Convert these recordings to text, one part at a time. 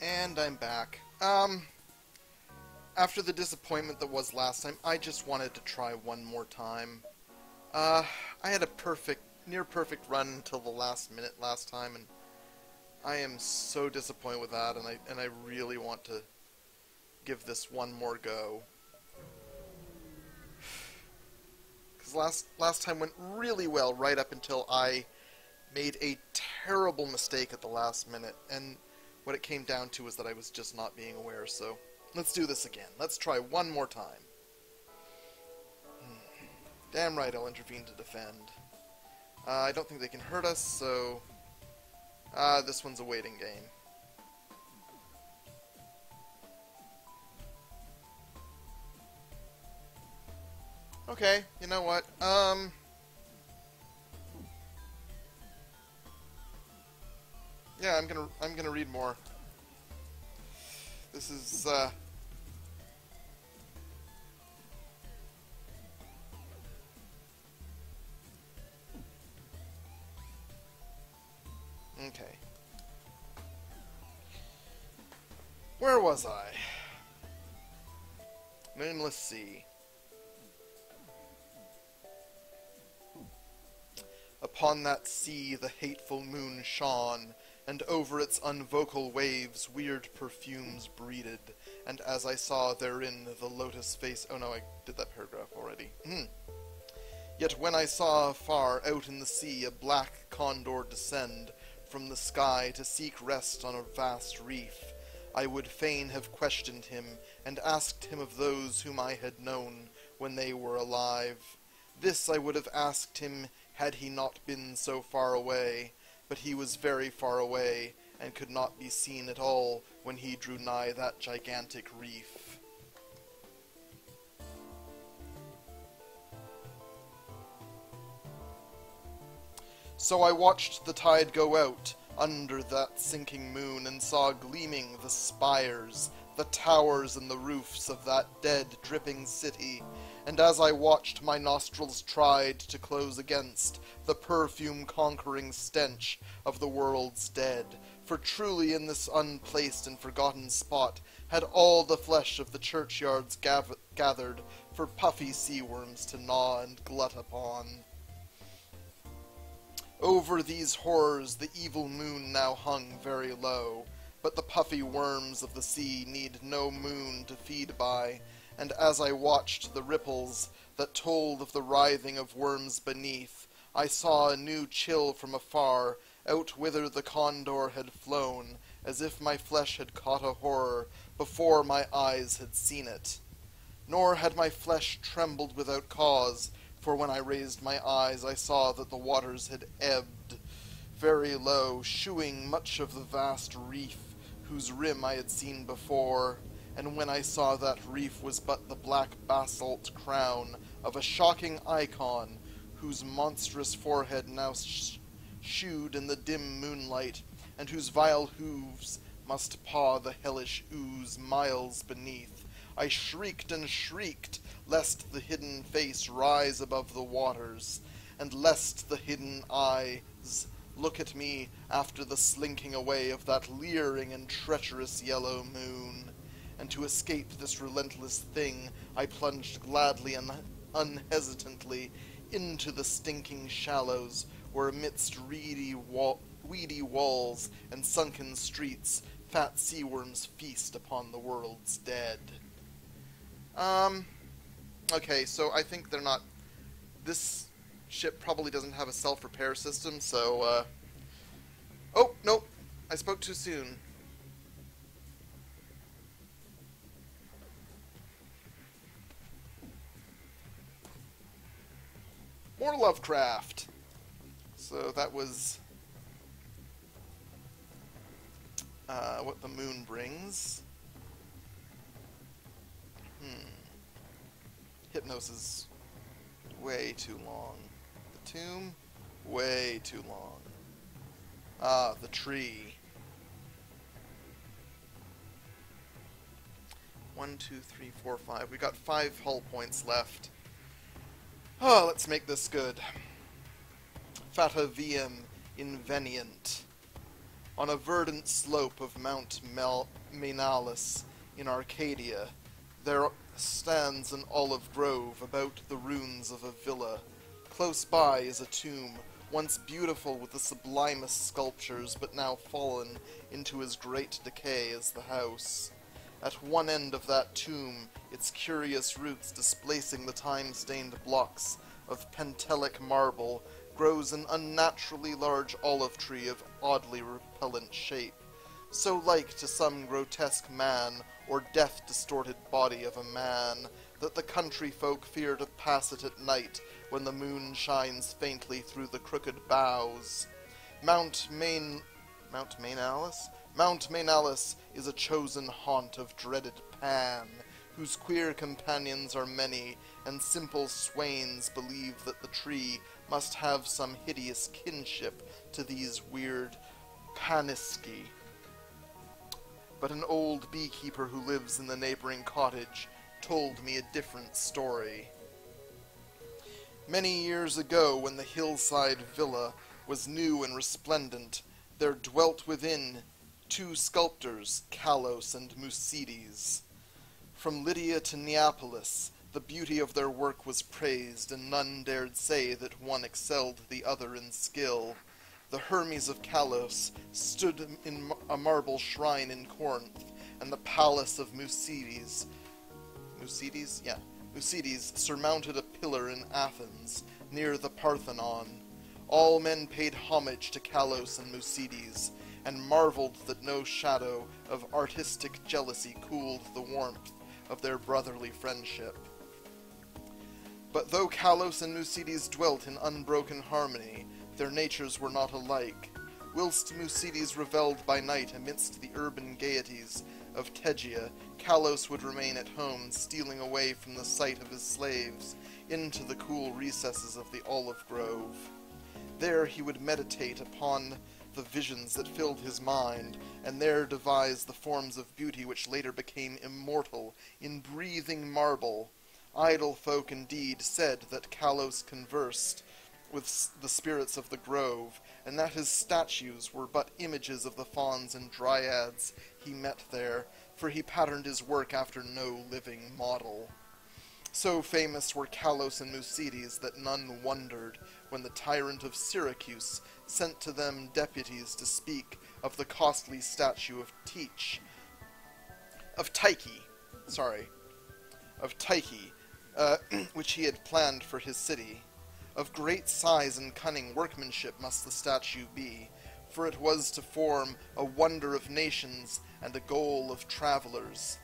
And I'm back. After the disappointment that was last time, I just wanted to try one more time. I had a near perfect run until the last minute last time, and I am so disappointed with that, and I really want to give this one more go. Because last time went really well right up until I made a terrible mistake at the last minute, and what it came down to was that I was just not being aware, so let's do this again. Let's try one more time. Damn right I'll intervene to defend. I don't think they can hurt us, so this one's a waiting game. Okay, you know what? Yeah, I'm gonna read more. This is okay. Where was I? Moonless sea. Upon that sea the hateful moon shone, and over its unvocal waves weird perfumes breeded, and as I saw therein the lotus face... Oh no, I did that paragraph already. Yet when I saw far out in the sea a black condor descend from the sky to seek rest on a vast reef, I would fain have questioned him, and asked him of those whom I had known when they were alive. This I would have asked him had he not been so far away, but he was very far away, and could not be seen at all when he drew nigh that gigantic reef. So I watched the tide go out under that sinking moon, and saw gleaming the spires, the towers and the roofs of that dead, dripping city, and as I watched, my nostrils tried to close against the perfume-conquering stench of the world's dead, for truly in this unplaced and forgotten spot had all the flesh of the churchyards gathered for puffy sea worms to gnaw and glut upon. Over these horrors the evil moon now hung very low, but the puffy worms of the sea need no moon to feed by, and as I watched the ripples that told of the writhing of worms beneath, I saw a new chill from afar, out whither the condor had flown, as if my flesh had caught a horror before my eyes had seen it. Nor had my flesh trembled without cause, for when I raised my eyes I saw that the waters had ebbed very low, shewing much of the vast reef whose rim I had seen before, and when I saw that reef was but the black basalt crown of a shocking icon, whose monstrous forehead now shewed in the dim moonlight, and whose vile hooves must paw the hellish ooze miles beneath, I shrieked and shrieked, lest the hidden face rise above the waters, and lest the hidden eyes look at me after the slinking away of that leering and treacherous yellow moon. And to escape this relentless thing, I plunged gladly and unhesitantly into the stinking shallows, where amidst weedy walls and sunken streets, fat sea worms feast upon the world's dead. Okay, so I think they're not... This ship probably doesn't have a self-repair system, so, Oh, nope! I spoke too soon. More Lovecraft! So that was... what the moon brings. Hypnosis way too long. The tomb, way too long. Ah, the tree. 1, 2, 3, 4, 5. We got 5 hull points left. Oh, let's make this good. Fata viam invenient. On a verdant slope of Mount Mainalis in Arcadia, there stands an olive grove about the ruins of a villa. Close by is a tomb, once beautiful with the sublimest sculptures, but now fallen into as great decay as the house. At one end of that tomb, its curious roots displacing the time-stained blocks of Pentelic marble, grows an unnaturally large olive tree of oddly repellent shape, so like to some grotesque man or death-distorted body of a man that the country folk fear to pass it at night when the moon shines faintly through the crooked boughs. Mount Mainalis? Mount Mainalis is a chosen haunt of dreaded Pan, whose queer companions are many, and simple swains believe that the tree must have some hideous kinship to these weird Paniski. But an old beekeeper who lives in the neighboring cottage told me a different story. Many years ago, when the hillside villa was new and resplendent, there dwelt within 2 sculptors, Kalos and Musides. From Lydia to Neapolis, the beauty of their work was praised, and none dared say that one excelled the other in skill. The Hermes of Kalos stood in a marble shrine in Corinth, and the palace of Musides surmounted a pillar in Athens, near the Parthenon. All men paid homage to Kalos and Musides, and marveled that no shadow of artistic jealousy cooled the warmth of their brotherly friendship. But though Kalos and Musides dwelt in unbroken harmony, their natures were not alike. Whilst Musides revelled by night amidst the urban gaieties of Tegea, Kalos would remain at home, stealing away from the sight of his slaves into the cool recesses of the olive grove. There he would meditate upon the visions that filled his mind, and there devise the forms of beauty which later became immortal in breathing marble. Idle folk indeed said that Kalos conversed with the spirits of the grove, and that his statues were but images of the fauns and dryads he met there, for he patterned his work after no living model. So famous were Kalos and Musides that none wondered when the tyrant of Syracuse sent to them deputies to speak of the costly statue of Tyche, which he had planned for his city. Of great size and cunning workmanship must the statue be, for it was to form a wonder of nations and a goal of travelers.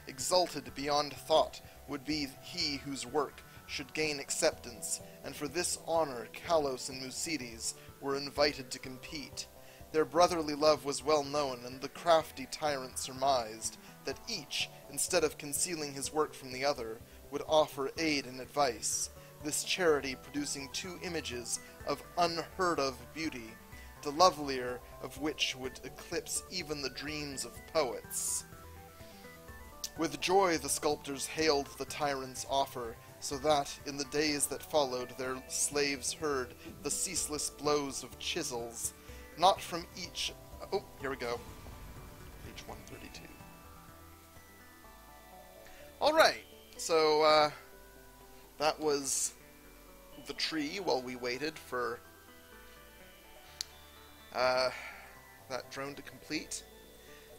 Exalted beyond thought would be he whose work should gain acceptance, and for this honor Kalos and Musides were invited to compete. Their brotherly love was well known, and the crafty tyrant surmised that each, instead of concealing his work from the other, would offer aid and advice, this charity producing 2 images of unheard-of beauty, the lovelier of which would eclipse even the dreams of poets. With joy the sculptors hailed the tyrant's offer, so that, in the days that followed, their slaves heard the ceaseless blows of chisels, not from each... Oh, here we go. Page 132. Alright, so, that was the tree while we waited for that drone to complete.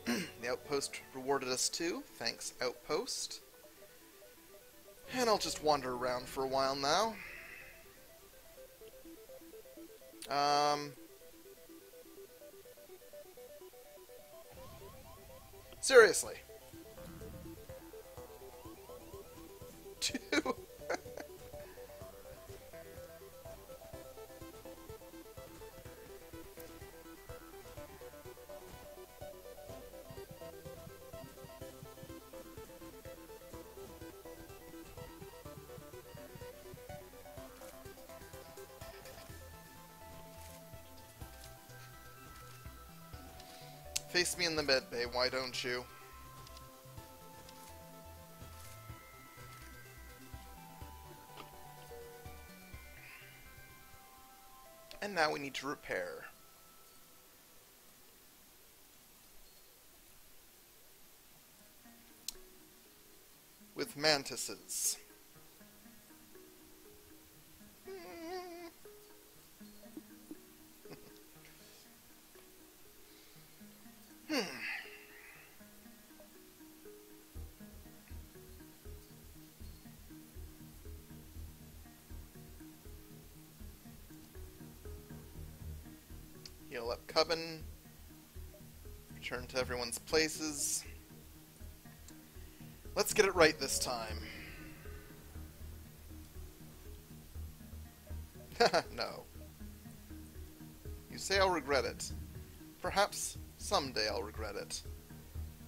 The outpost rewarded us too. Thanks, outpost. And I'll just wander around for a while now. Seriously. 2? Face me in the med bay, why don't you? And now we need to repair. with mantises. Heal up Coven. Return to everyone's places. Let's get it right this time. No. You say I'll regret it. Perhaps someday I'll regret it.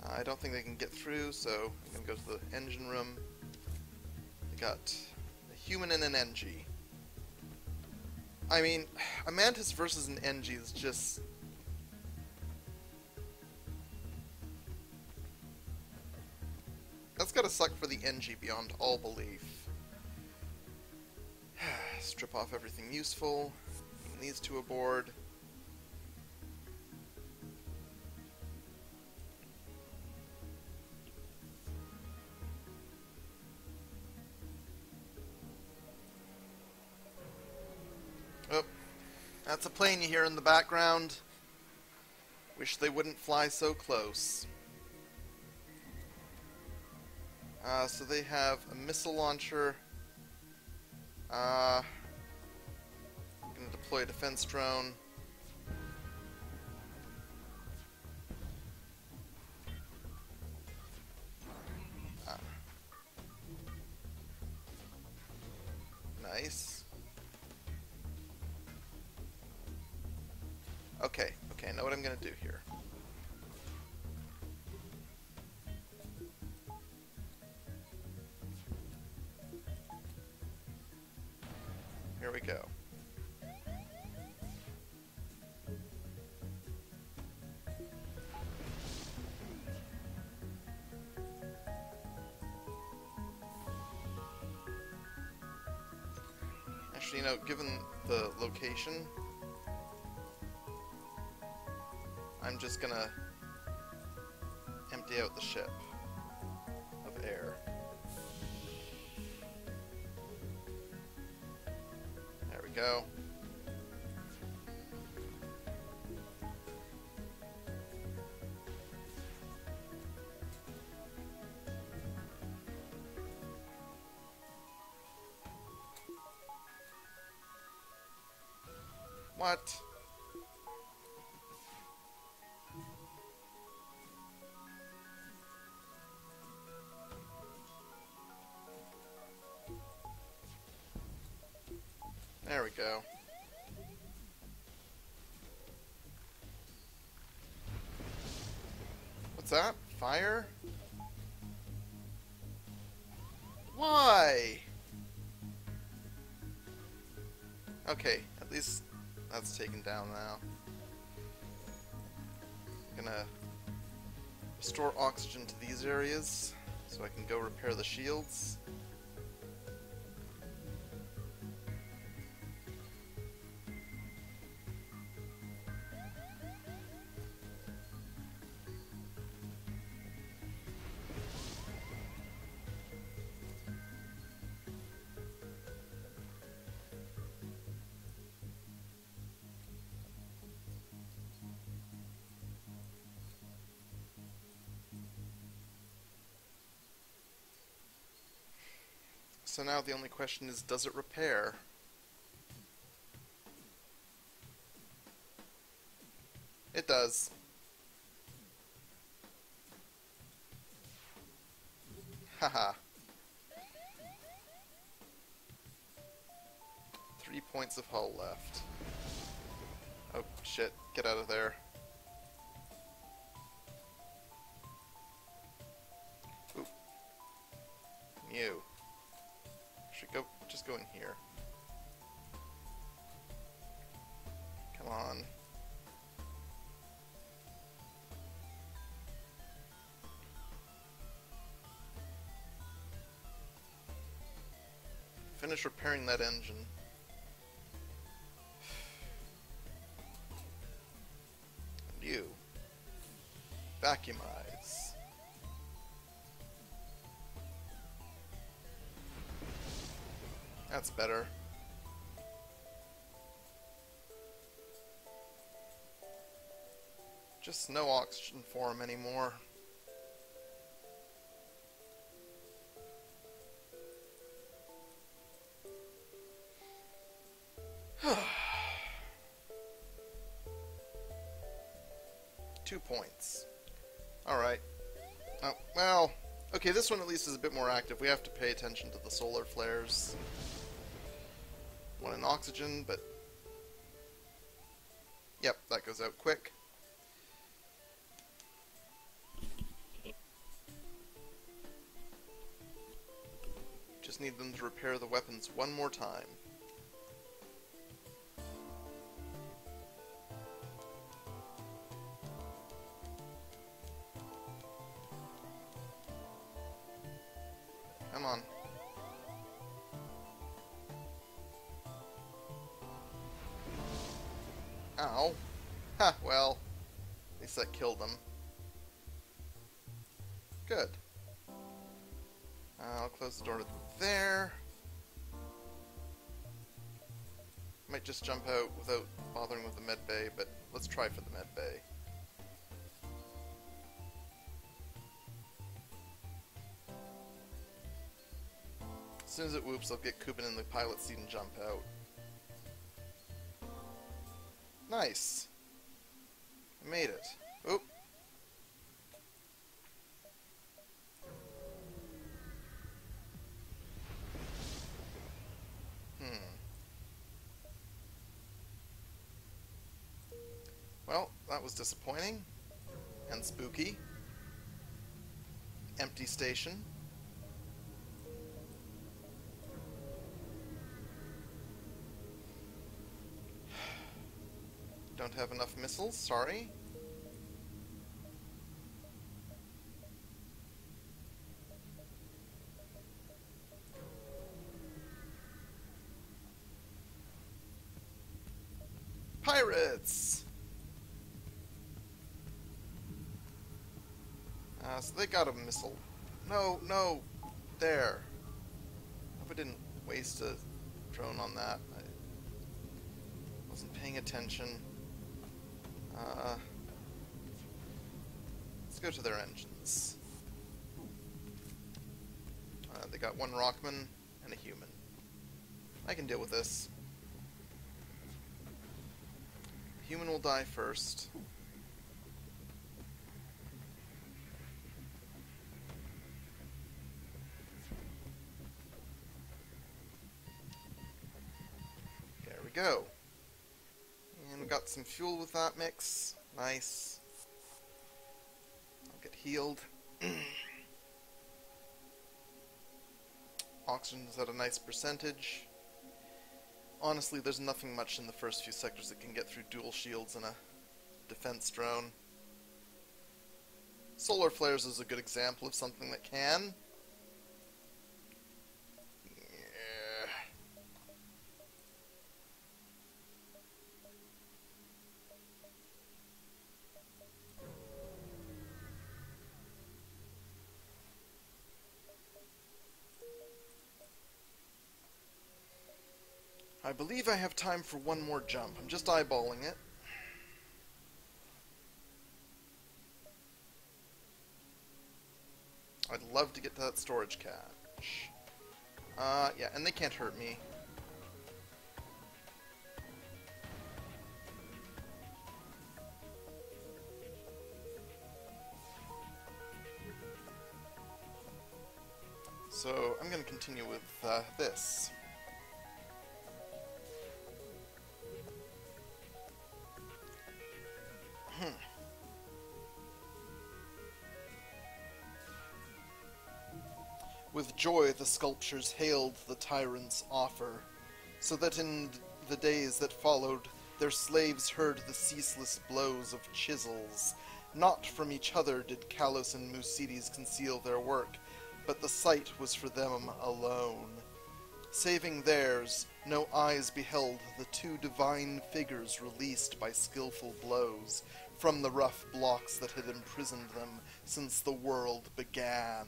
I don't think they can get through, so I'm going to go to the engine room. They got a human and an NG. I mean, a Mantis versus an NG is just... That's gotta suck for the NG beyond all belief. Strip off everything useful. Bring these two aboard. Oh, that's a plane you hear in the background. Wish they wouldn't fly so close. So they have a missile launcher. I'm going to deploy a defense drone. Nice. Okay, I know what I'm going to do here. Here we go. Actually, you know, given the location, I'm just gonna empty out the ship of air. There we go. What? There we go. What's that? Fire? Why? Okay, at least that's taken down now. I'm gonna restore oxygen to these areas so I can go repair the shields. So now the only question is, does it repair? It does. Haha. 3 points of hull left. Oh shit, get out of there. Oop. You. Just go in here. Come on. Finish repairing that engine. And you. Vacuumize. That's better. Just no oxygen for him anymore. Two points. Alright. Oh, well, okay, this one at least is a bit more active. We have to pay attention to the solar flares. One in oxygen, but... Yep, that goes out quick. Just need them to repair the weapons one more time. Come on. Ow. Ha, well. At least that killed them. Good. I'll close the door to there. Might just jump out without bothering with the med bay, but let's try for the med bay. As soon as it whoops, I'll get Kuban in the pilot seat and jump out. Nice! I made it. Oop! Well, that was disappointing. And spooky. Empty station. Don't have enough missiles, sorry. Pirates! So they got a missile. No, no! There. Hope I didn't waste a drone on that. I wasn't paying attention. Let's go to their engines. They got one Rockman and a human. I can deal with this. The human will die first. There we go. And we got some fuel with that mix. Nice. I'll get healed. Oxygen's at a nice percentage. Honestly, there's nothing much in the first few sectors that can get through dual shields in a defense drone. Solar flares is a good example of something that can. Yeah. I believe I have time for one more jump. I'm just eyeballing it. I'd love to get to that storage cache. Yeah, and they can't hurt me. So, I'm going to continue with this. With joy the sculptors hailed the tyrant's offer, so that in the days that followed their slaves heard the ceaseless blows of chisels. Not from each other did Kalos and Mucides conceal their work, but the sight was for them alone. Saving theirs, no eyes beheld the two divine figures released by skillful blows from the rough blocks that had imprisoned them since the world began.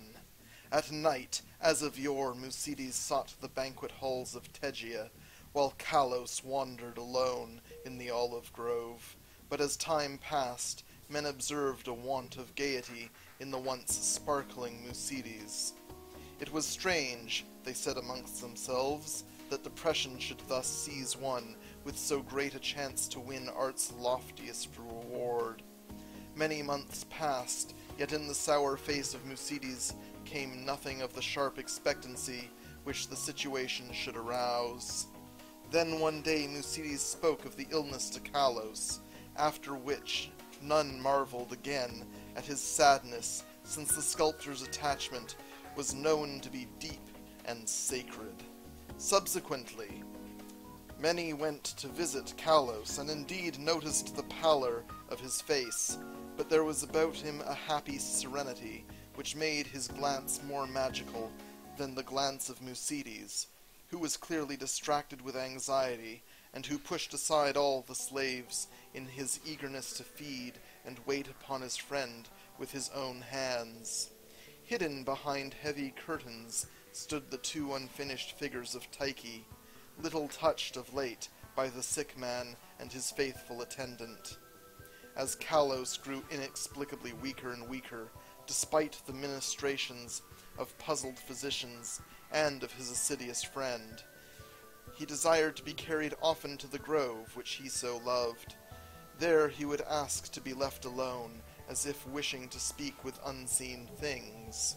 At night, As of yore, Mucides sought the banquet halls of Tegea, while Kalos wandered alone in the olive grove. But as time passed, men observed a want of gaiety in the once sparkling Mucides. It was strange, they said amongst themselves, that depression should thus seize one with so great a chance to win art's loftiest reward. Many months passed, yet in the sour face of Mucides came nothing of the sharp expectancy which the situation should arouse. Then one day Mucides spoke of the illness to Kalos, after which none marveled again at his sadness, since the sculptor's attachment was known to be deep and sacred. Subsequently, many went to visit Kalos, and indeed noticed the pallor of his face, but there was about him a happy serenity, which made his glance more magical than the glance of Mucides, who was clearly distracted with anxiety, and who pushed aside all the slaves in his eagerness to feed and wait upon his friend with his own hands. Hidden behind heavy curtains stood the two unfinished figures of Tyche, little touched of late by the sick man and his faithful attendant. As Kalos grew inexplicably weaker and weaker, despite the ministrations of puzzled physicians and of his assiduous friend, he desired to be carried often to the grove which he so loved. There he would ask to be left alone, as if wishing to speak with unseen things.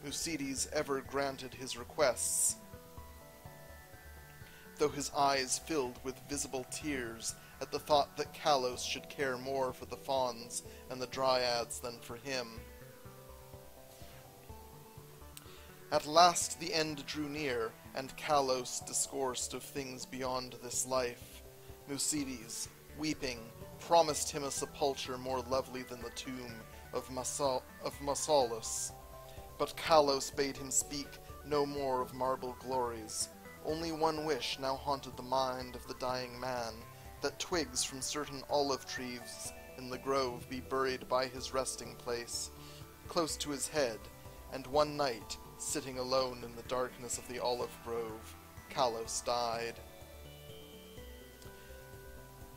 Mucides ever granted his requests, though his eyes filled with visible tears at the thought that Kalos should care more for the fauns and the dryads than for him. At last the end drew near, and Kalos discoursed of things beyond this life. Mucides, weeping, promised him a sepulture more lovely than the tomb of Mausolus. But Kalos bade him speak no more of marble glories. Only one wish now haunted the mind of the dying man, that twigs from certain olive trees in the grove be buried by his resting place, close to his head, and one night, sitting alone in the darkness of the olive grove, Kalos died.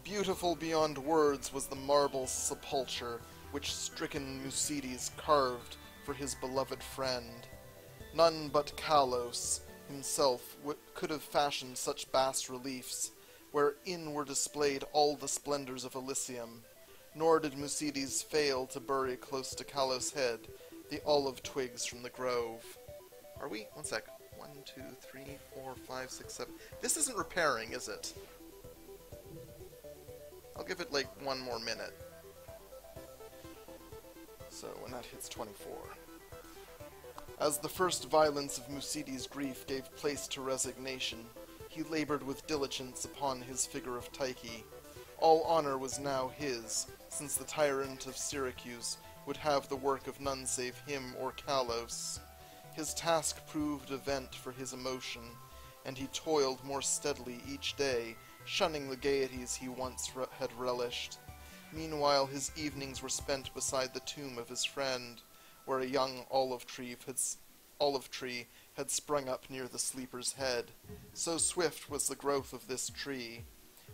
Beautiful beyond words was the marble sepulchre which stricken Mucides carved for his beloved friend. None but Kalos himself could have fashioned such bas-reliefs, wherein were displayed all the splendors of Elysium, nor did Mucides fail to bury close to Kalos' head the olive twigs from the grove. Are we? One sec. 1, 2, 3, 4, 5, 6, 7. This isn't repairing, is it? I'll give it like one more minute. So when that hits 24. As the first violence of Mucides' grief gave place to resignation, he labored with diligence upon his figure of Tyche. All honor was now his, since the tyrant of Syracuse would have the work of none save him or Kalos. His task proved a vent for his emotion, and he toiled more steadily each day, shunning the gaieties he once had relished. Meanwhile his evenings were spent beside the tomb of his friend, where a young olive tree had sprung up near the sleeper's head. So swift was the growth of this tree,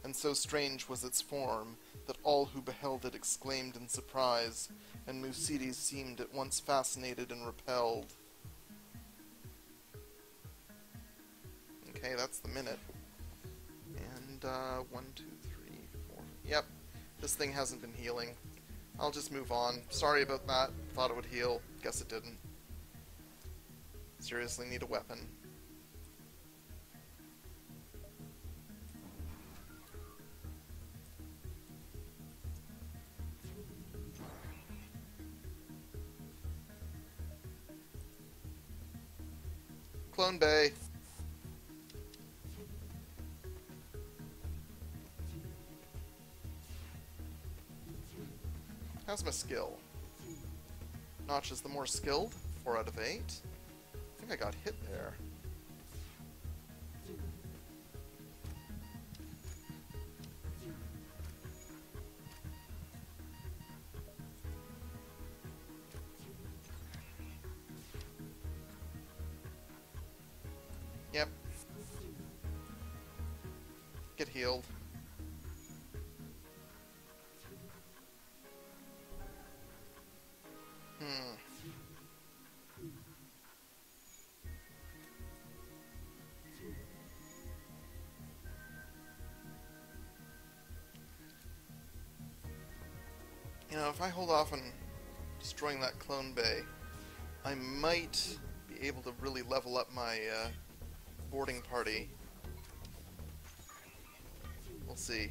and so strange was its form, that all who beheld it exclaimed in surprise, and Mucides seemed at once fascinated and repelled. Okay, that's the minute. And, 1, 2, 3, 4... Yep, this thing hasn't been healing. I'll just move on. Sorry about that. Thought it would heal. Guess it didn't. Seriously need a weapon. Clone Bay. How's my skill? Notch is the more skilled. 4 out of 8. I think I got hit there. Yep. Get healed. Hmm. You know, if I hold off on destroying that clone bay, I might be able to really level up my boarding party. We'll see.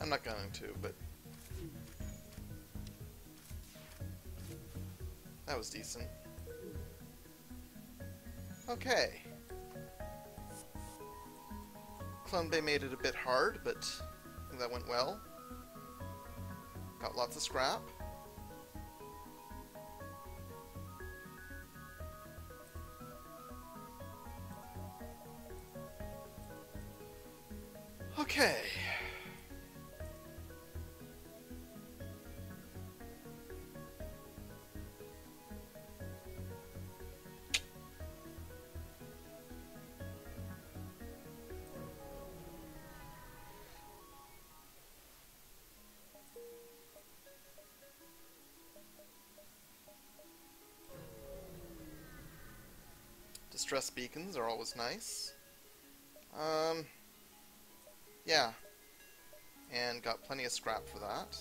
I'm not going to, but that was decent. Okay. Clone Bay made it a bit hard, but I think that went well. Got lots of scrap. Okay. Distress beacons are always nice. Yeah. And got plenty of scrap for that.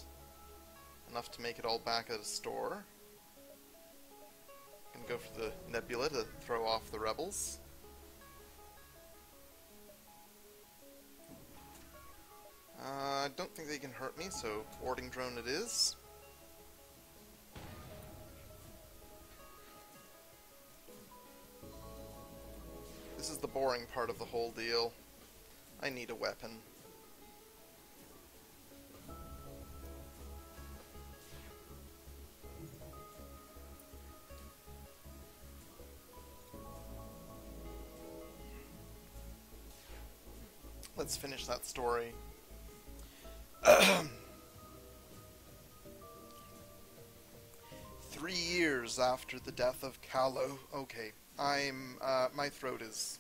Enough to make it all back at a store. Gonna go for the nebula to throw off the rebels. I don't think they can hurt me, so boarding drone it is. This is the boring part of the whole deal. I need a weapon. Let's finish that story. 3 years after the death of Callow. Okay, my throat is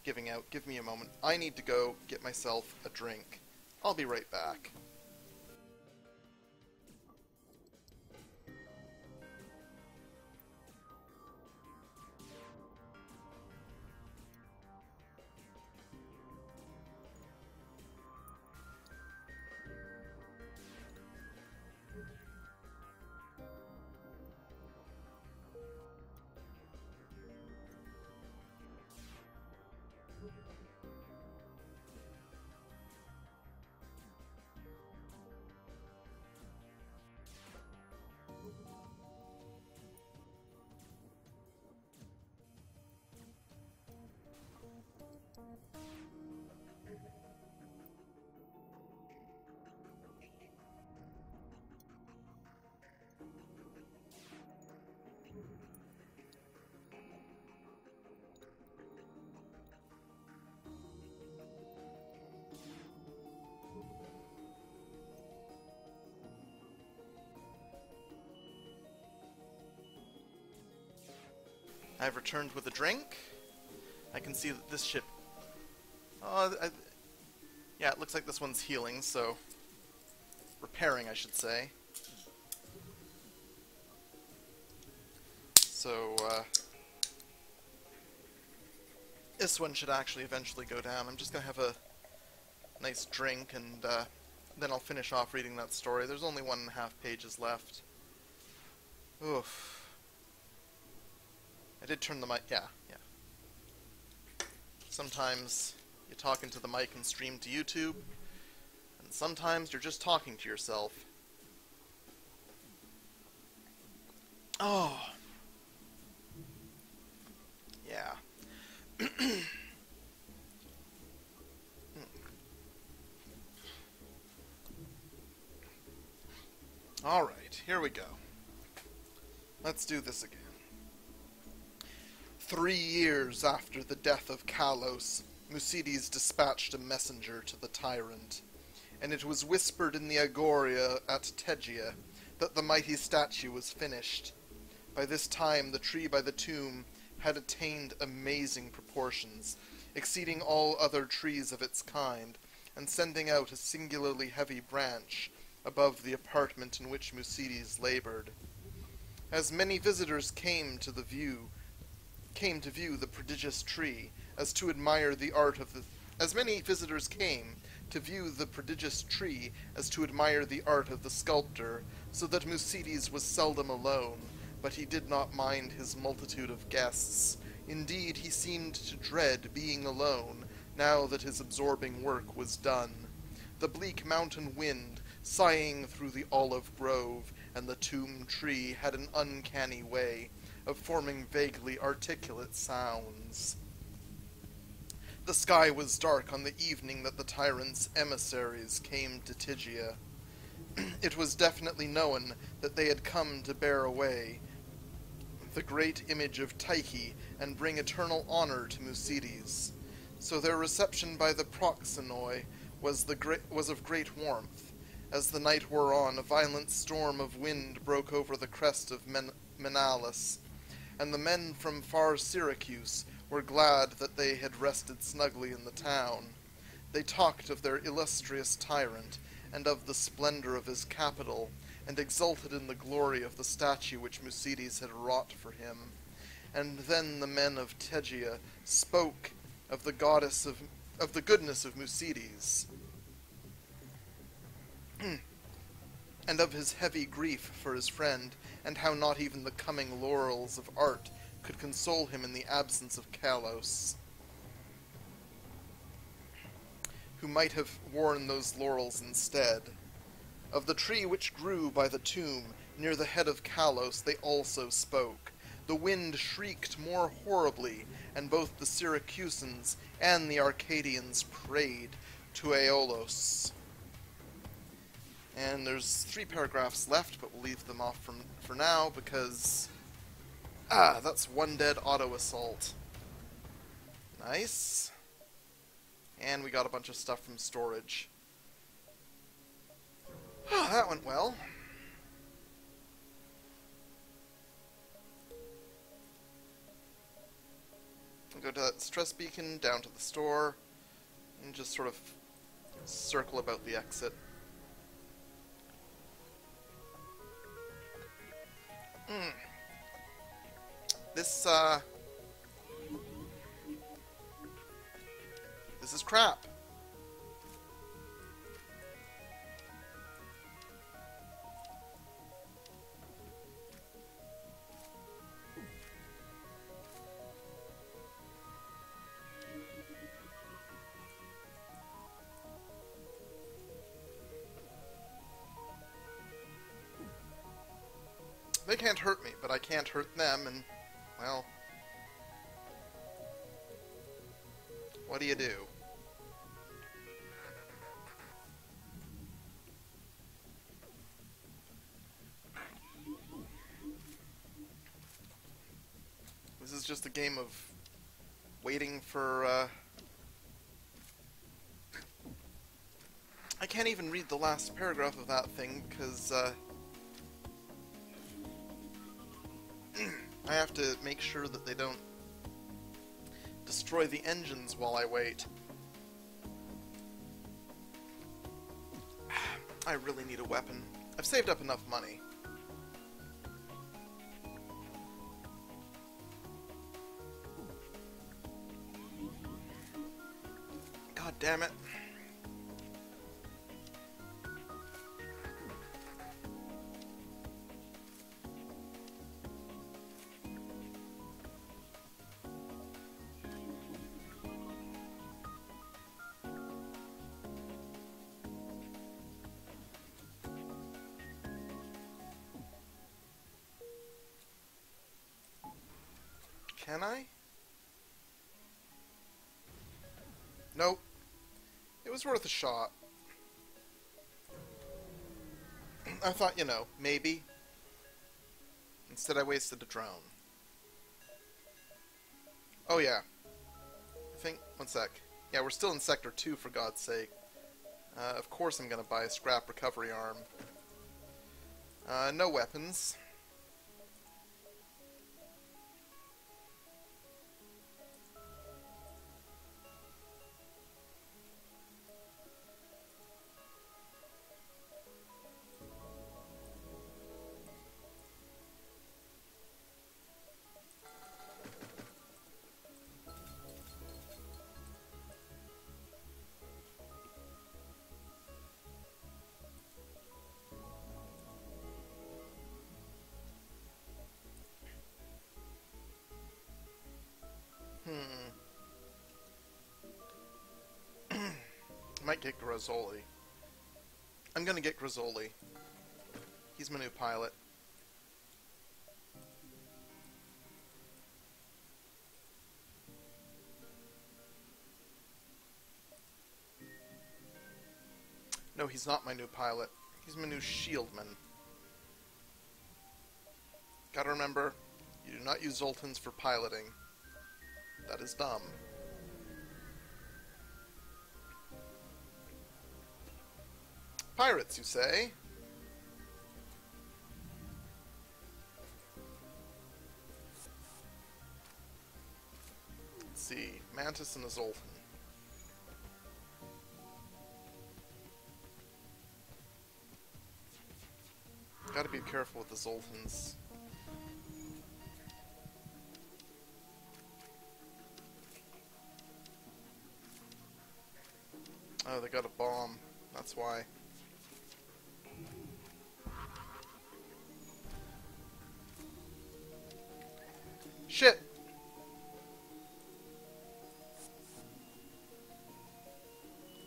giving out. Give me a moment. I need to go get myself a drink. I'll be right back. I've returned with a drink. I can see that this ship... yeah, it looks like this one's healing, so... repairing, I should say. So, this one should actually eventually go down. I'm just gonna have a nice drink, and then I'll finish off reading that story. There's only 1.5 pages left. Oof. I did turn the mic... yeah. Sometimes you talk into the mic and stream to YouTube, and sometimes you're just talking to yourself. Oh. Yeah. Alright, here we go. Let's do this again. 3 years after the death of Kalos, Musides dispatched a messenger to the tyrant, and it was whispered in the Agoria at Tegea that the mighty statue was finished. By this time the tree by the tomb had attained amazing proportions, exceeding all other trees of its kind, and sending out a singularly heavy branch above the apartment in which Musides labored. As many visitors came to view the prodigious tree, as to admire the art of the sculptor, so that Musides was seldom alone, but he did not mind his multitude of guests. Indeed, he seemed to dread being alone, now that his absorbing work was done. The bleak mountain wind, sighing through the olive grove and the tomb tree, had an uncanny way of forming vaguely articulate sounds. The sky was dark on the evening that the tyrant's emissaries came to Tegea. It was definitely known that they had come to bear away the great image of Tyche and bring eternal honor to Musides. So their reception by the proxenoi was of great warmth. As the night wore on, a violent storm of wind broke over the crest of Menalus, and the men from far Syracuse were glad that they had rested snugly in the town. They talked of their illustrious tyrant, and of the splendor of his capital, and exulted in the glory of the statue which Musides had wrought for him. And then the men of Tegea spoke of the goddess of the goodness of Musides, and of his heavy grief for his friend, and how not even the coming laurels of art could console him in the absence of Kalos, who might have worn those laurels instead. Of the tree which grew by the tomb near the head of Kalos they also spoke. The wind shrieked more horribly, and both the Syracusans and the Arcadians prayed to Aeolus. And there's 3 paragraphs left, but we'll leave them off for now, because... that's one dead auto assault. Nice. And we got a bunch of stuff from storage. That went well. I'll go to that stress beacon, down to the store, and just sort of circle about the exit. This is crap. They can't hurt me, but I can't hurt them, and, well, what do you do? This is just a game of waiting for, I can't even read the last paragraph of that thing, because, I have to make sure that they don't destroy the engines while I wait. I really need a weapon. I've saved up enough money. God damn it. Can I? Nope. It was worth a shot. I thought, you know, maybe. Instead I wasted a drone. Oh yeah. I think, one sec. Yeah, we're still in Sector 2, for God's sake. Of course I'm gonna buy a scrap recovery arm. No weapons. Might get Grazzoli. I'm gonna get Grazzoli. He's my new pilot. No, he's not my new pilot. He's my new shieldman. Gotta remember, you do not use Zoltans for piloting. That is dumb. Pirates, you say? Let's see. Mantis and a Zoltan. Gotta be careful with the Zoltans. Oh, they got a bomb. That's why. Shit!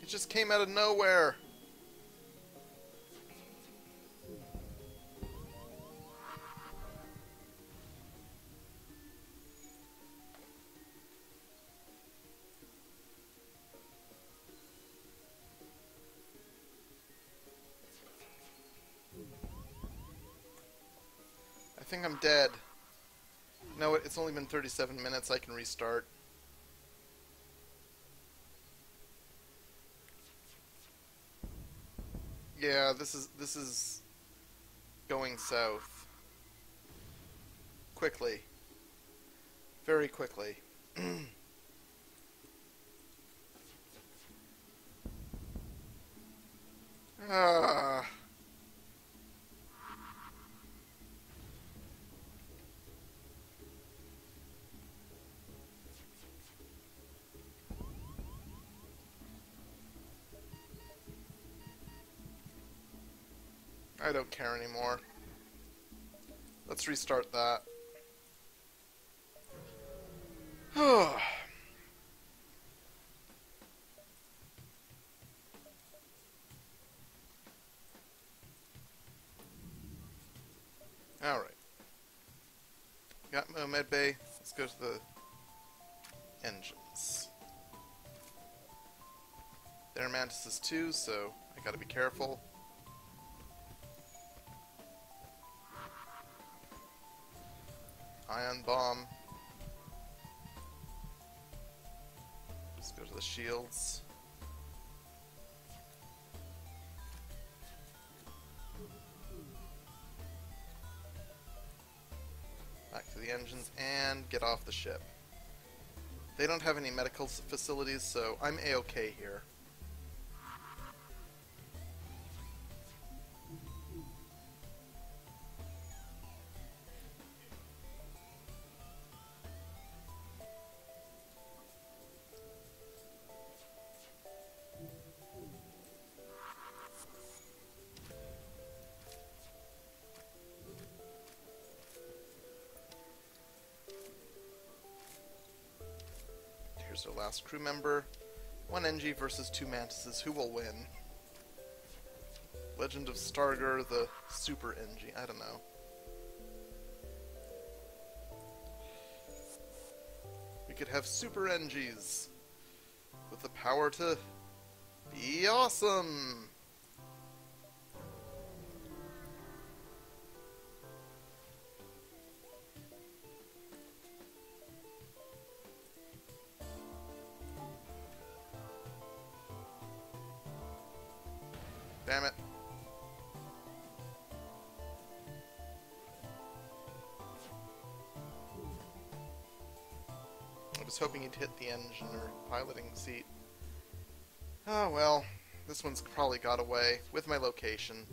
It just came out of nowhere. I think I'm dead. No, it's only been 37 minutes. I can restart. Yeah, this is going south. Quickly. Very quickly. Ah. I don't care anymore. Let's restart that. Alright. Got my med bay. Let's go to the engines. There are Mantises too, so I gotta be careful. Ion bomb. Let's go to the shields. Back to the engines and get off the ship. They don't have any medical facilities, so I'm A-okay here. Here's our last crew member. 1 NG versus 2 Mantises. Who will win? Legend of Starger, the Super NG. I don't know. We could have Super NGs with the power to be awesome. Damn it. I was hoping he'd hit the engine or piloting seat. Oh well, this one's probably got away with my location.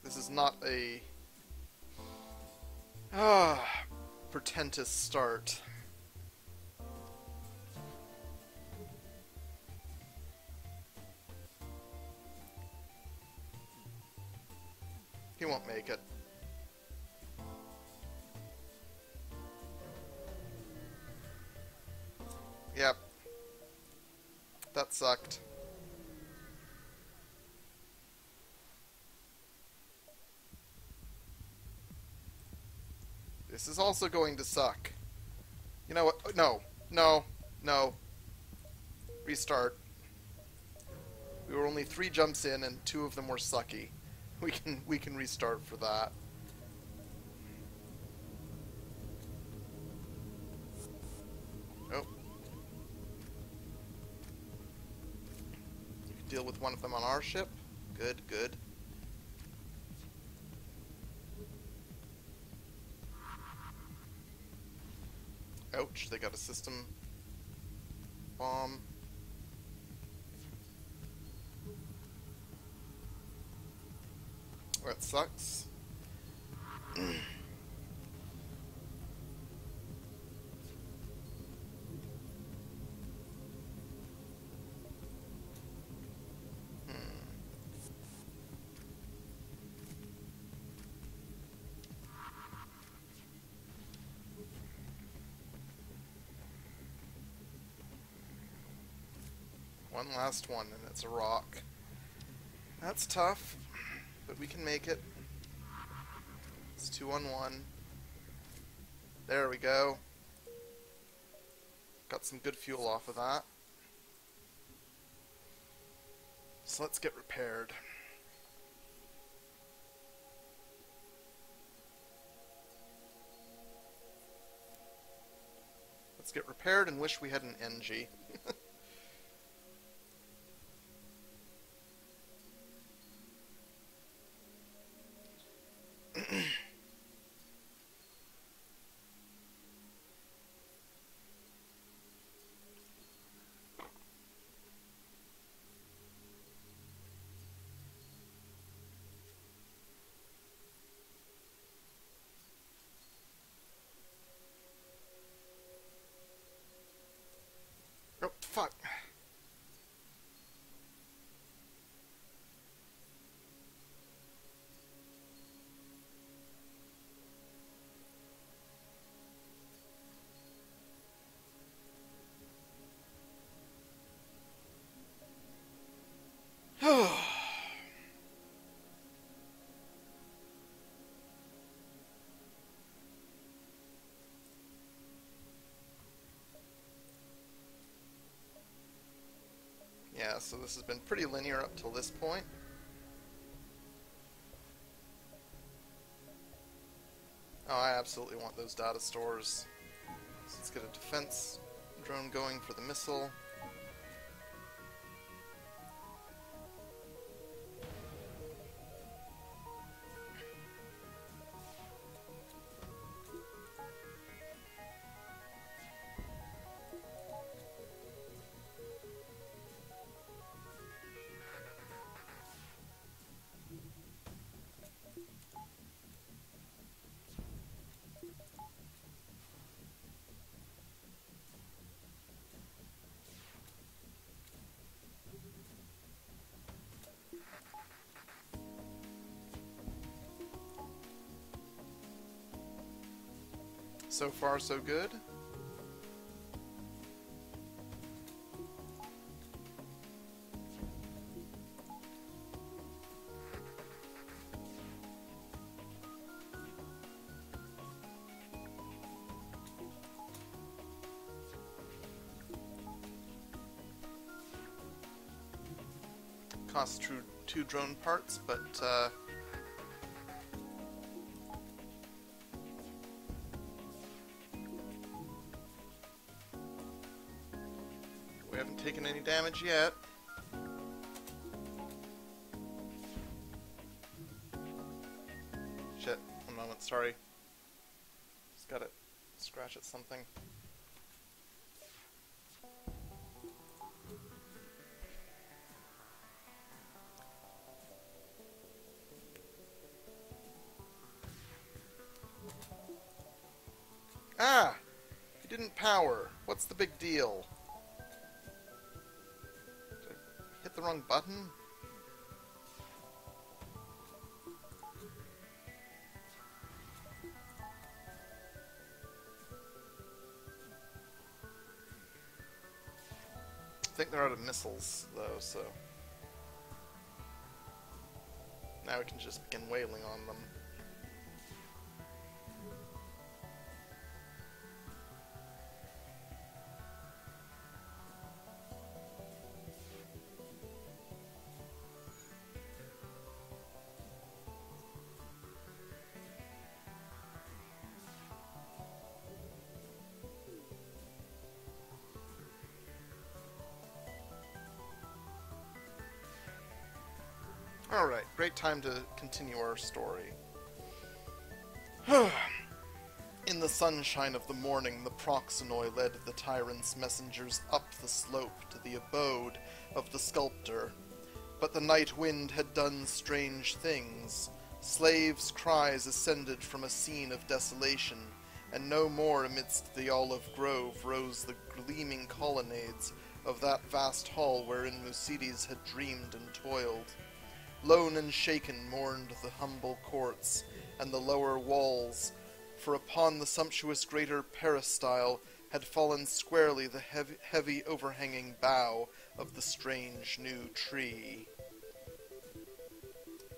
This is not a portentous start. He won't make it. Yep. That sucked. This is also going to suck. You know what? No. No. No. Restart. We were only 3 jumps in and 2 of them were sucky. We can restart for that. Oh. You can deal with one of them on our ship. Good, good. Ouch, they got a system bomb. That sucks. One last one, and it's a rock. That's tough, but we can make it. It's 2 on 1. There we go. Got some good fuel off of that. So let's get repaired. Let's get repaired and wish we had an NG. Oh, fuck. Yeah, so this has been pretty linear up till this point. Oh, I absolutely want those data stores. So let's get a defense drone going for the missile. So far, so good. Costs 2 drone parts, but we haven't taken any damage yet. sorry. Just gotta scratch at something. Ah! You didn't power. What's the big deal? Did I hit the wrong button? I think they're out of missiles, though, so... now we can just begin wailing on them. Alright, great time to continue our story. In the sunshine of the morning, the Proxenoi led the tyrant's messengers up the slope to the abode of the sculptor. But the night wind had done strange things. Slaves' cries ascended from a scene of desolation, and no more amidst the olive grove rose the gleaming colonnades of that vast hall wherein Musides had dreamed and toiled. Lone and shaken mourned the humble courts and the lower walls, for upon the sumptuous greater peristyle had fallen squarely the heavy overhanging bough of the strange new tree,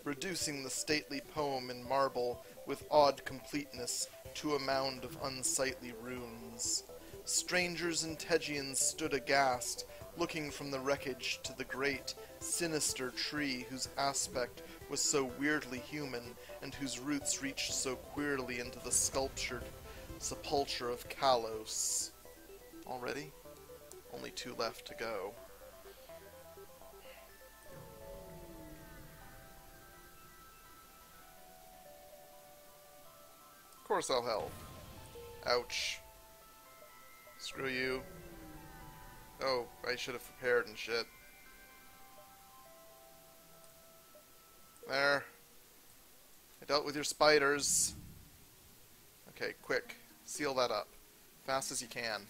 reducing the stately poem in marble with odd completeness to a mound of unsightly runes. Strangers and Tegians stood aghast, looking from the wreckage to the great, sinister tree whose aspect was so weirdly human and whose roots reached so queerly into the sculptured sepulchre of Kalos. Already? Only 2 left to go. Of course I'll help. Ouch. Screw you. Oh, I should have prepared and shit. There. I dealt with your spiders. Okay, quick. Seal that up. Fast as you can.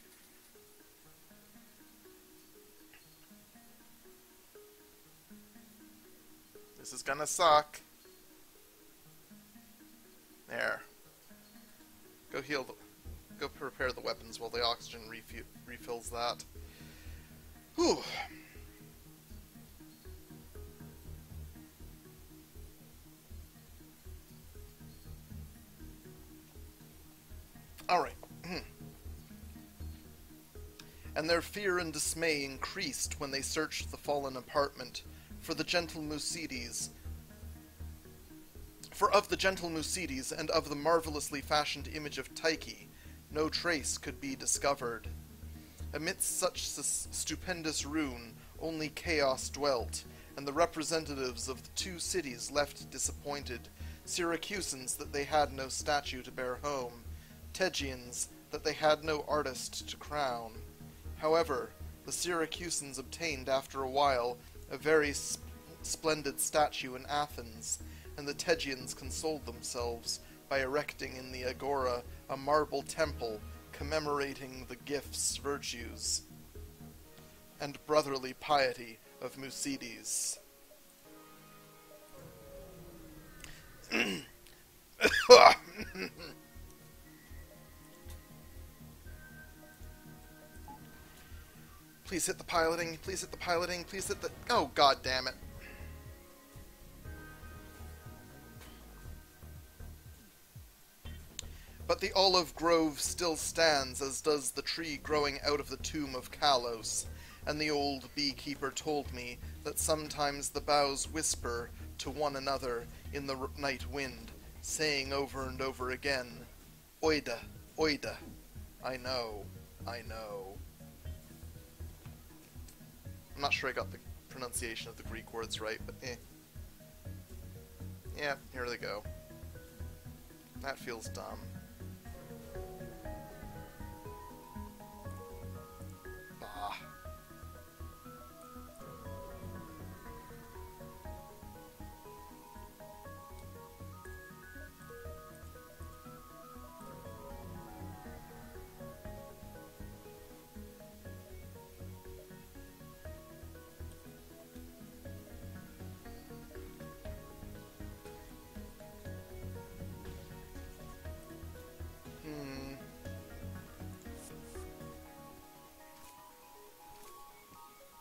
This is gonna suck. There. Go heal the... Go prepare the weapons while the oxygen refills that. Whew. Alright. And their fear and dismay increased when they searched the fallen apartment for the gentle Musides. For of the gentle Musides and of the marvelously fashioned image of Tyche, no trace could be discovered. Amidst such stupendous ruin, only chaos dwelt, and the representatives of the 2 cities left disappointed, Syracusans that they had no statue to bear home, Tegians that they had no artist to crown. However, the Syracusans obtained after a while a very splendid statue in Athens, and the Tegians consoled themselves by erecting in the agora a marble temple commemorating the gifts, virtues, and brotherly piety of Musides. Please hit the piloting, please hit the piloting, please hit the... Oh, god damn it. But the olive grove still stands, as does the tree growing out of the tomb of Kalos, and the old beekeeper told me that sometimes the boughs whisper to one another in the night wind, saying over and over again, Oida, Oida, I know, I know. I'm not sure I got the pronunciation of the Greek words right, but eh. Yeah, here they go. That feels dumb. Bah.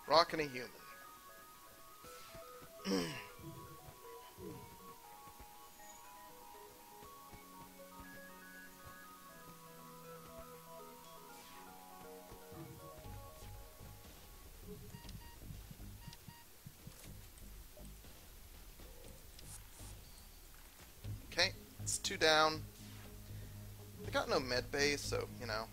Rockin' a human. Okay, it's 2 down. I got no med bay, so, you know.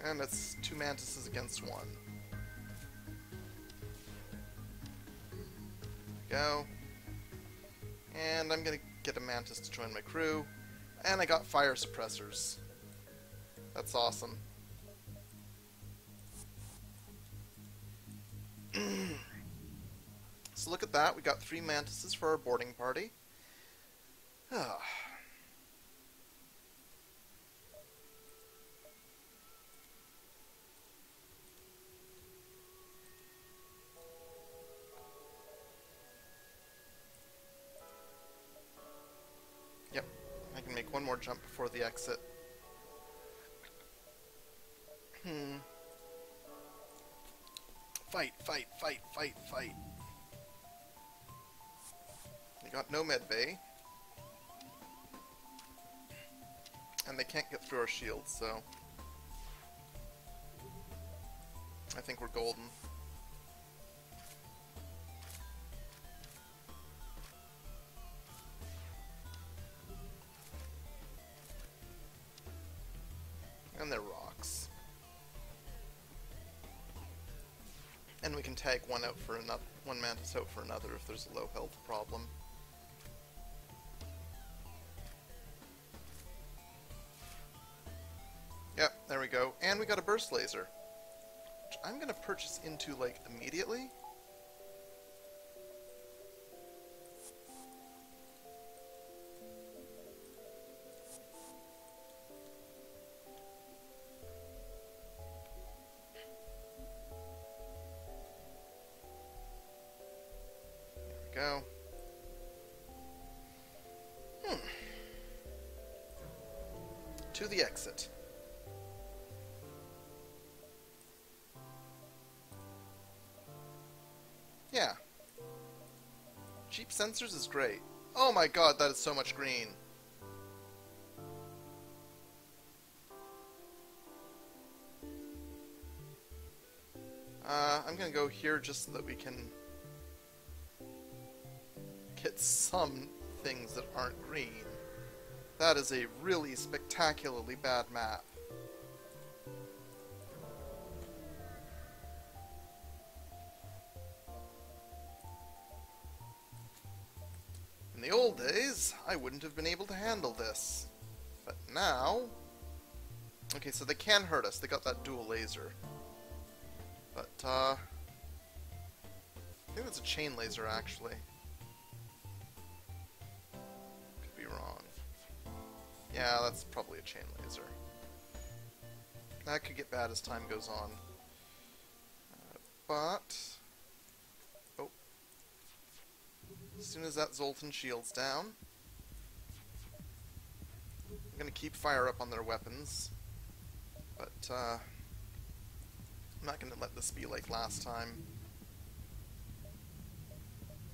And it's 2 mantises against 1. Go. And I'm gonna get a mantis to join my crew. And I got fire suppressors. That's awesome. So look at that, we got 3 mantises for our boarding party. Ah. Yep, I can make one more jump before the exit. Fight, fight, fight, fight, fight. They got no med bay. And they can't get through our shields, so I think we're golden. And they're rocks. And we can tag one out for another, one mantis out for another if there's a low health problem. Yep, there we go. And we got a burst laser, which I'm gonna purchase into, like, immediately. Go. To the exit. Yeah. Cheap sensors is great. Oh my god, that is so much green. I'm gonna go here just so that we can get some things that aren't green. That is a really spectacularly bad map. In the old days, I wouldn't have been able to handle this. But now... Okay, so they can hurt us. They got that dual laser. But, I think that's a chain laser, actually. Could be wrong. Yeah, that's probably a chain laser. That could get bad as time goes on. But... Oh. As soon as that Zoltan shield's down, I'm gonna keep fire up on their weapons. But, I'm not gonna let this be like last time.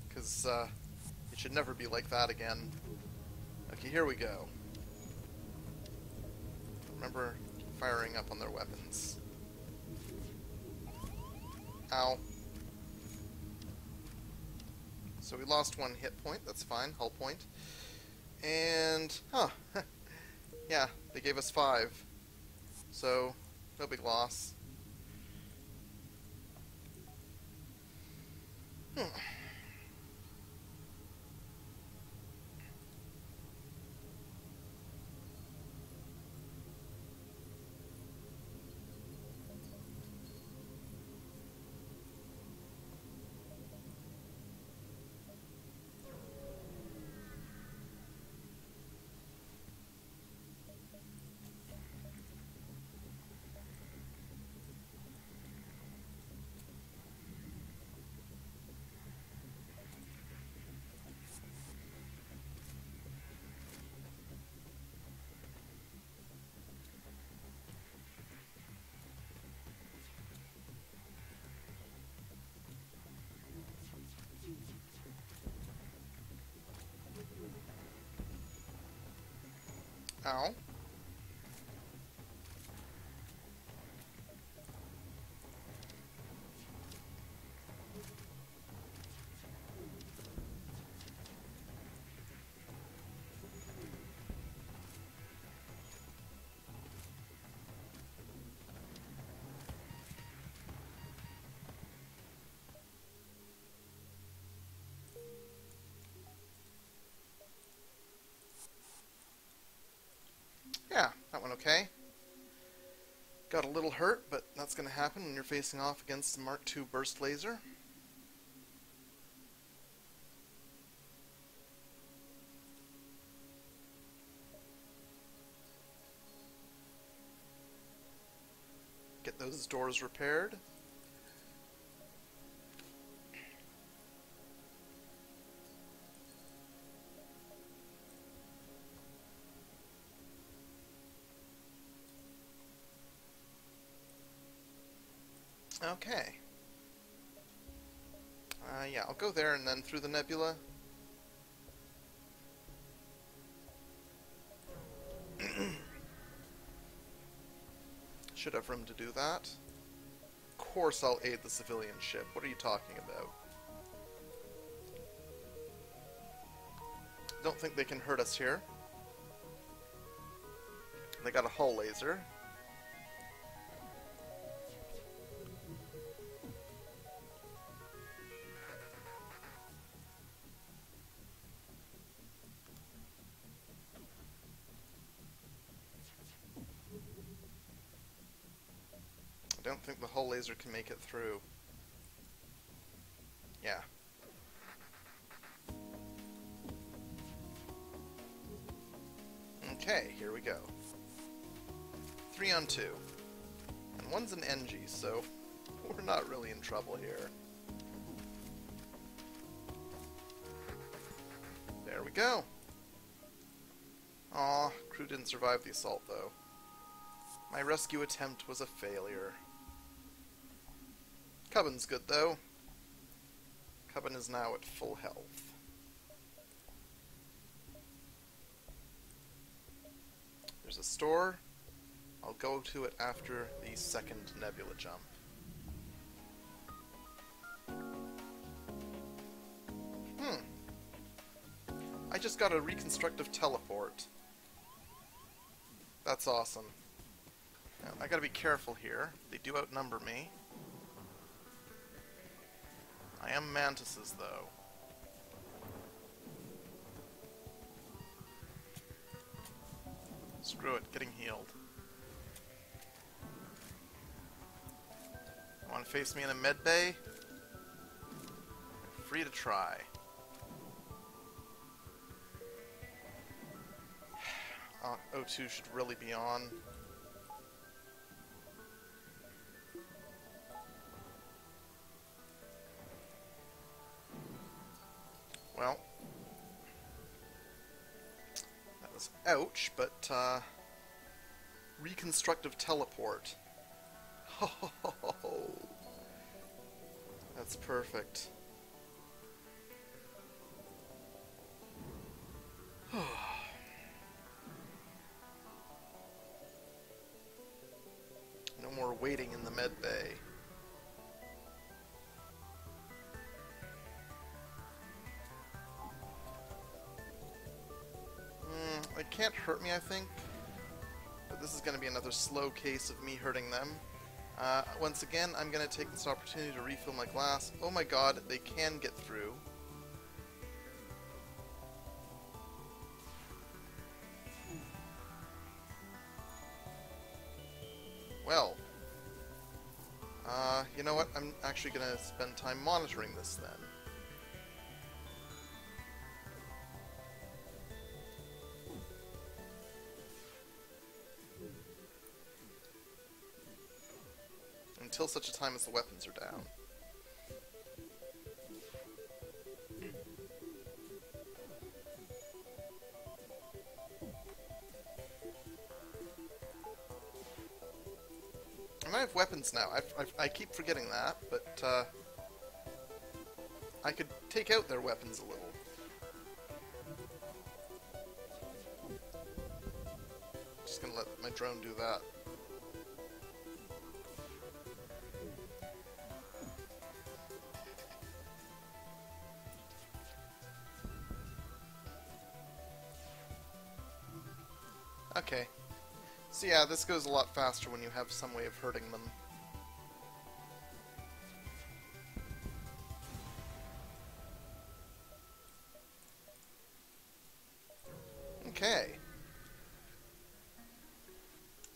Because, it should never be like that again. Okay, here we go. Remember firing up on their weapons. Ow. So we lost 1 hit point, that's fine, hull point. And, yeah, they gave us 5. So, no big loss. Ow. Yeah, that went okay. Got a little hurt, but that's going to happen when you're facing off against the Mark II burst laser. Get those doors repaired. Okay. Yeah, I'll go there and then through the nebula. Should have room to do that. Of course I'll aid the civilian ship. What are you talking about? Don't think they can hurt us here. They got a hull laser. I don't think the hull laser can make it through. Yeah. Okay, here we go. 3 on 2. And one's an NG, so we're not really in trouble here. There we go. Aw, crew didn't survive the assault, though. My rescue attempt was a failure. Cubbin's good, though. Cubbin is now at full health. There's a store. I'll go to it after the second nebula jump. I just got a reconstructive teleport. That's awesome. Now, I gotta be careful here. They do outnumber me. I am Mantises, though. Screw it, getting healed. Want to face me in a med bay? Free to try. O2 should really be on. Well, that was ouch, but reconstructive teleport. Oh, that's perfect. No more waiting in the med bay. can't hurt me, I think. But this is going to be another slow case of me hurting them. Once again, I'm going to take this opportunity to refill my glass. Oh my god, they can get through. Well, you know what? I'm actually going to spend time monitoring this then. Until such a time as the weapons are down. And I have weapons now. I keep forgetting that, but I could take out their weapons a little. Just gonna let my drone do that. Okay. So yeah, this goes a lot faster when you have some way of hurting them. Okay.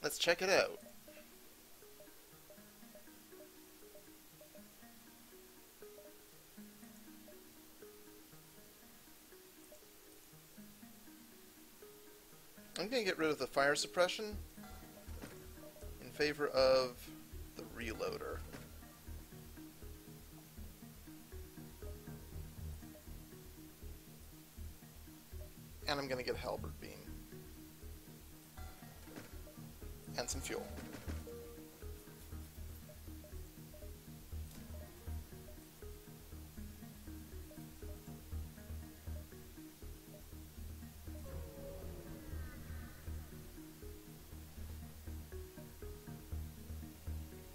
Let's check it out. I'm going to get rid of the fire suppression in favor of the reloader. And I'm going to get a halberd beam. And some fuel.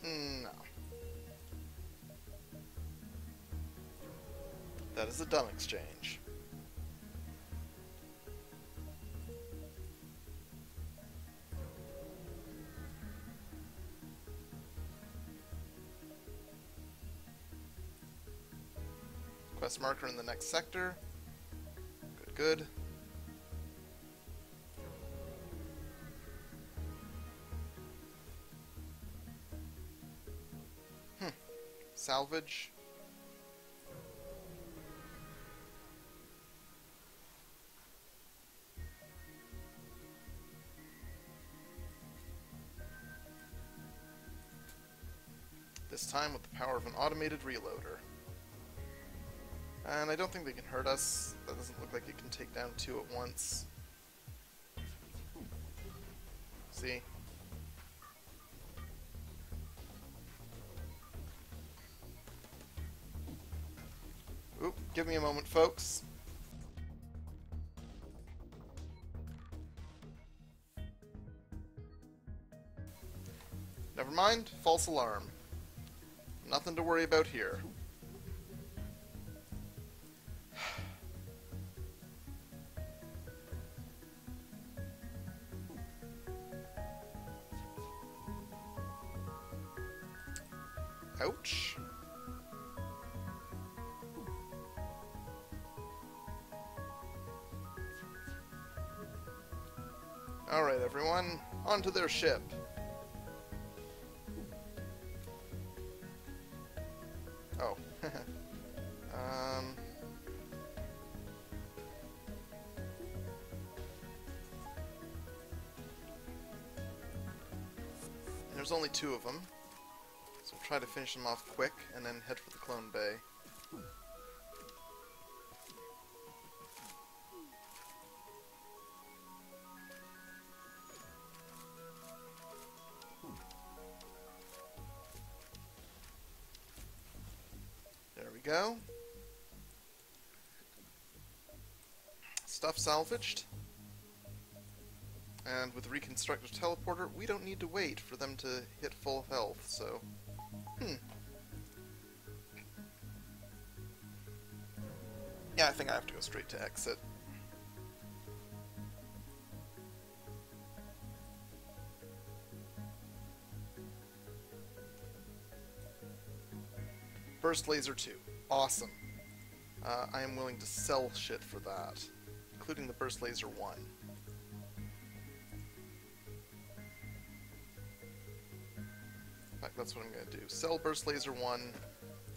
No. That is a dumb exchange. Quest marker in the next sector. Good, good. Salvage. This time with the power of an automated reloader. And I don't think they can hurt us. That doesn't look like it can take down two at once. See? Oop, give me a moment, folks. Never mind, false alarm. Nothing to worry about here. Ouch. Alright, everyone, onto their ship. Oh. There's only two of them. So we'll try to finish them off quick, and then head for the clone bay. There we go. Stuff salvaged. And with the reconstructed teleporter, we don't need to wait for them to hit full health, so... Yeah, I think I have to go straight to exit. Burst Laser 2. Awesome. I am willing to sell shit for that, including the Burst Laser 1. In fact, that's what I'm going to do. Sell Burst Laser 1,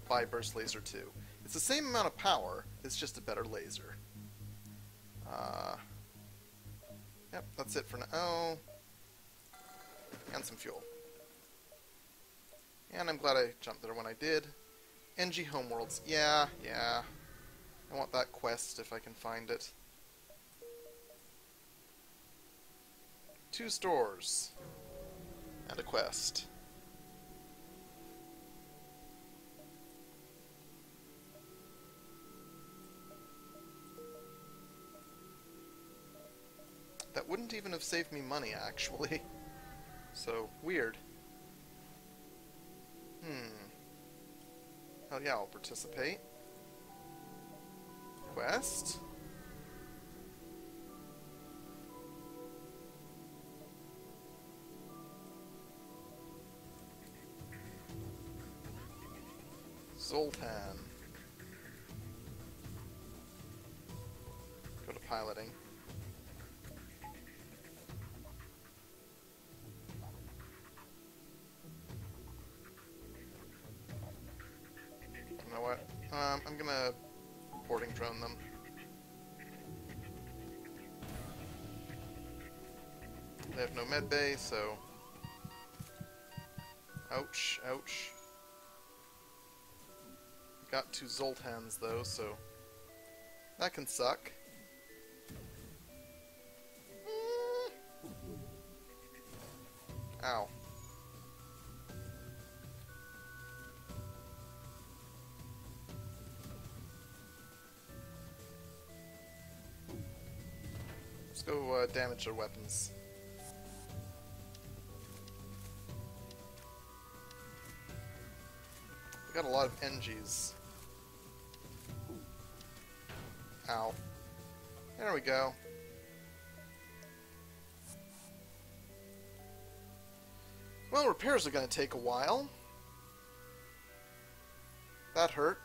buy Burst Laser 2. It's the same amount of power, it's just a better laser. Yep, that's it for now. Oh, and some fuel. And I'm glad I jumped there when I did. NG Homeworlds. Yeah. I want that quest if I can find it. 2 stores. And a quest. That wouldn't even have saved me money, actually. So, weird. Hell yeah, I'll participate. Quest. Zoltan. Go to piloting. You know what? I'm gonna reporting drone them. They have no med bay, so... Ouch, ouch. Got 2 Zoltans, though, so... that can suck. Ow. Let's go damage their weapons. We got a lot of NGs. Ow. There we go. Well, repairs are going to take a while. That hurt.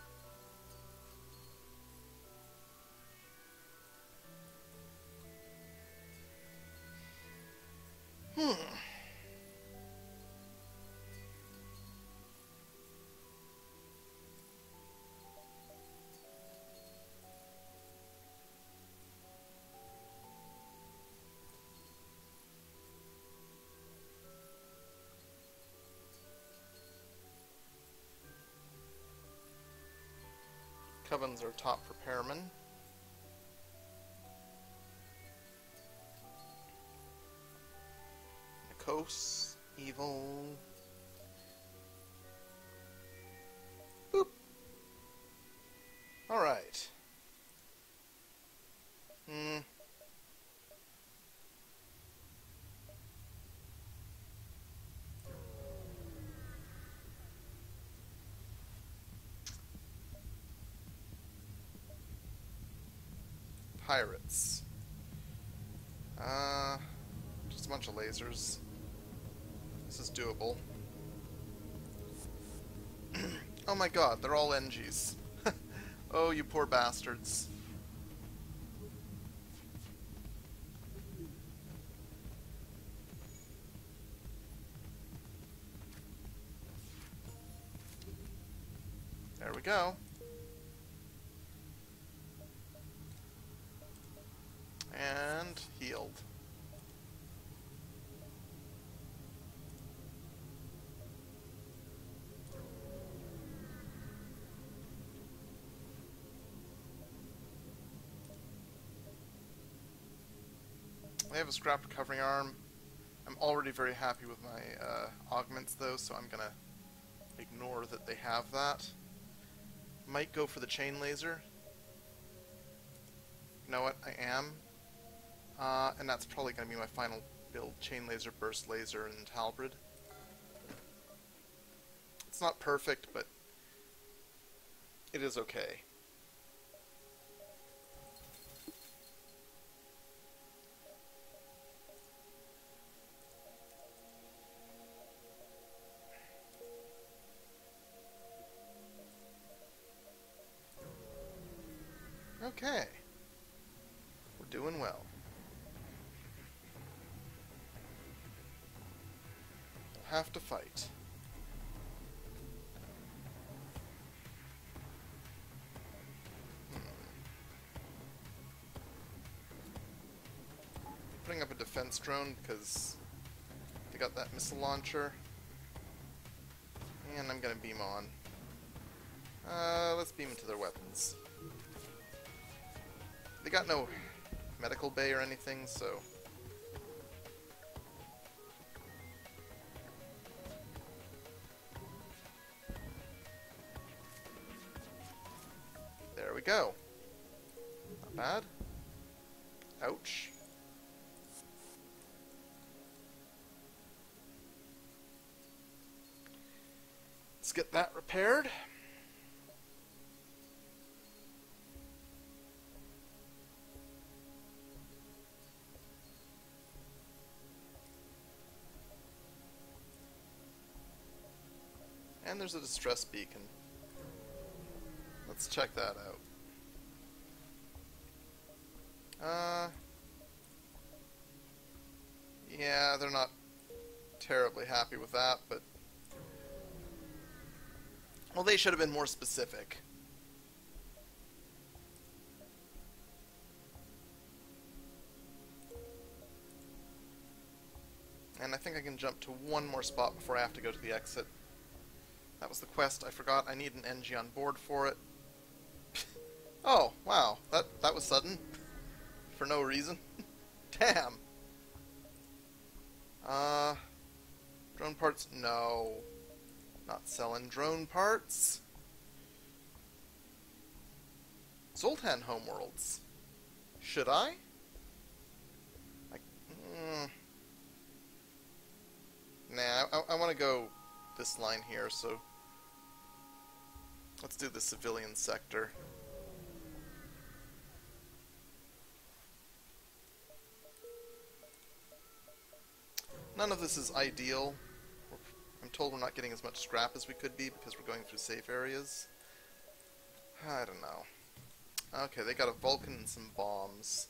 Coven's our top repairman. Nikos, evil. Boop. Alright. Pirates. Just a bunch of lasers. This is doable. Oh my god, they're all NGs. Oh, you poor bastards. There we go. And healed. I have a scrap recovering arm. I'm already very happy with my augments though, so I'm gonna ignore that they have that. Might go for the chain laser. You know what? I am. And that's probably going to be my final build. Chain laser, burst laser, and halberd. It's not perfect, but it is okay. Okay. We're doing well. We'll have to fight. Putting up a defense drone because they got that missile launcher. And I'm gonna beam on. Let's beam into their weapons. They got no medical bay or anything, so... There we go. Not bad. Ouch. Let's get that repaired. And there's a distress beacon. Let's check that out. Yeah, they're not terribly happy with that, but... Well, they should have been more specific. And I think I can jump to one more spot before I have to go to the exit. That was the quest. I forgot I need an NG on board for it. Oh, wow. That was sudden. For no reason. Damn. Drone parts? No. Not selling drone parts. Zoltan Homeworlds. Should I? Nah, I want to go this line here, so... Let's do the civilian sector. None of this is ideal. I'm told we're not getting as much scrap as we could be because we're going through safe areas. I don't know. Okay, they got a Vulcan and some bombs.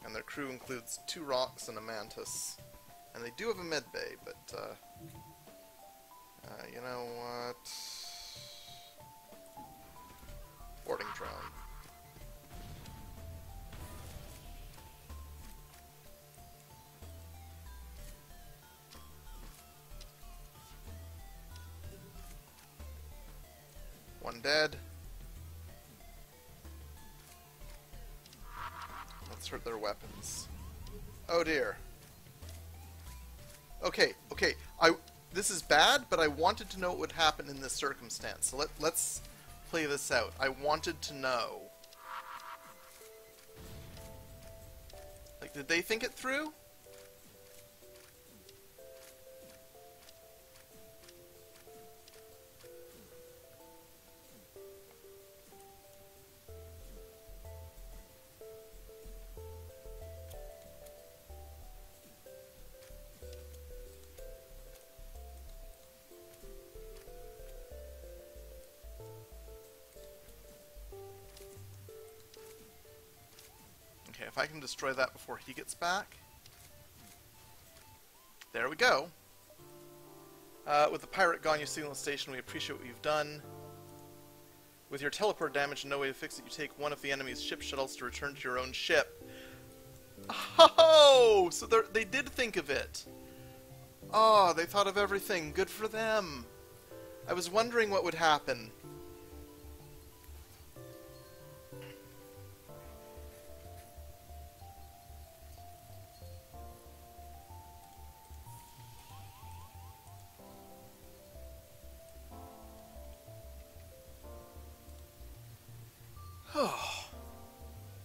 And their crew includes 2 rocks and a Mantis. And they do have a med bay, but, you know what? Boarding drone. One dead. Let's hurt their weapons. Oh dear. Okay, this is bad, but I wanted to know what would happen in this circumstance. So let's play this out. I wanted to know. Like, did they think it through? Okay, if I can destroy that before he gets back. There we go. With the pirate gone, your signal station, we appreciate what you've done. With your teleport damage and no way to fix it, you take one of the enemy's ship shuttles to return to your own ship. Oh! So they did think of it. Oh, they thought of everything. Good for them. I was wondering what would happen.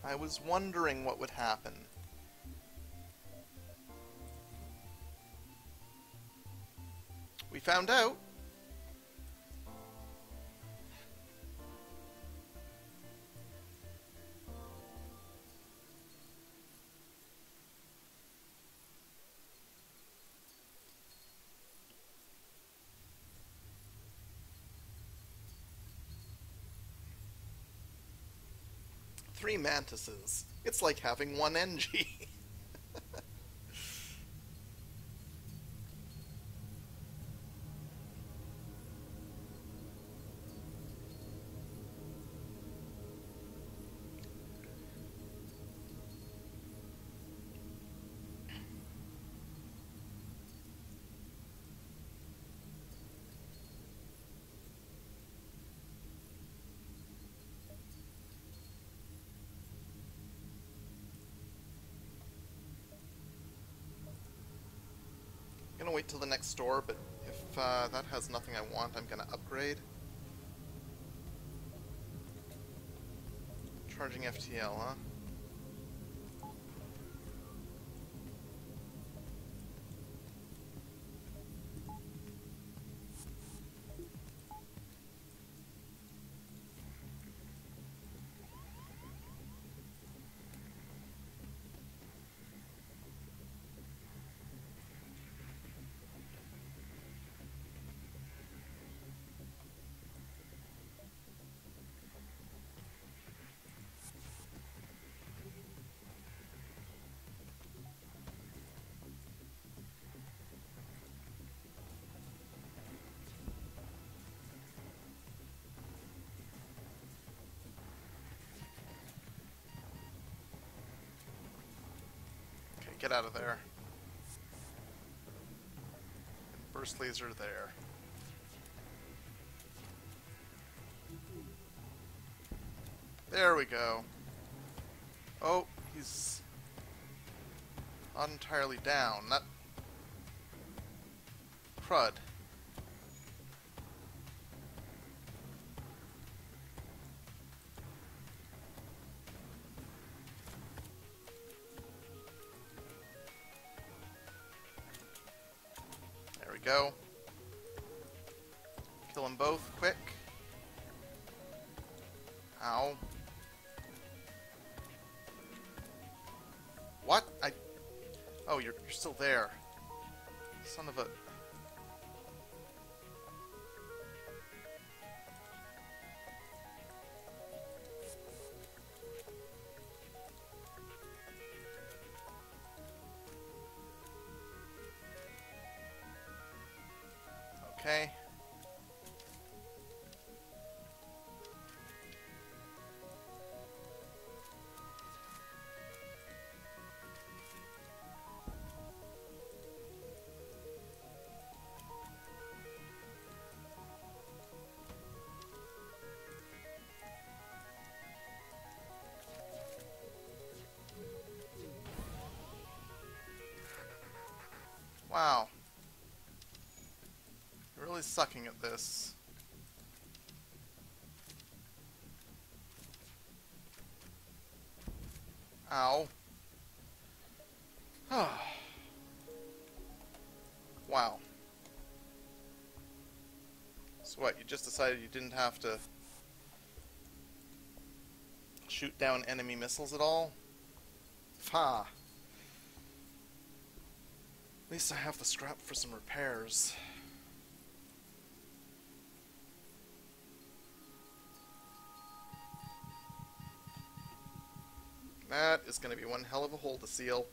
I was wondering what would happen. We found out. 3 Mantises. It's like having 1 NG. I'm gonna wait till the next store, but if that has nothing I want, I'm gonna upgrade. Charging FTL, huh? Get out of there. Burst laser there. There we go. Oh, he's not entirely down. That crud. Go. Kill them both quick. Ow. What? Oh, you're still there. Son of a... Okay. Wow. You're really sucking at this. Ow. Wow. So what, you just decided you didn't have to shoot down enemy missiles at all? Ha! At least I have the scrap for some repairs. That is going to be one hell of a hole to seal.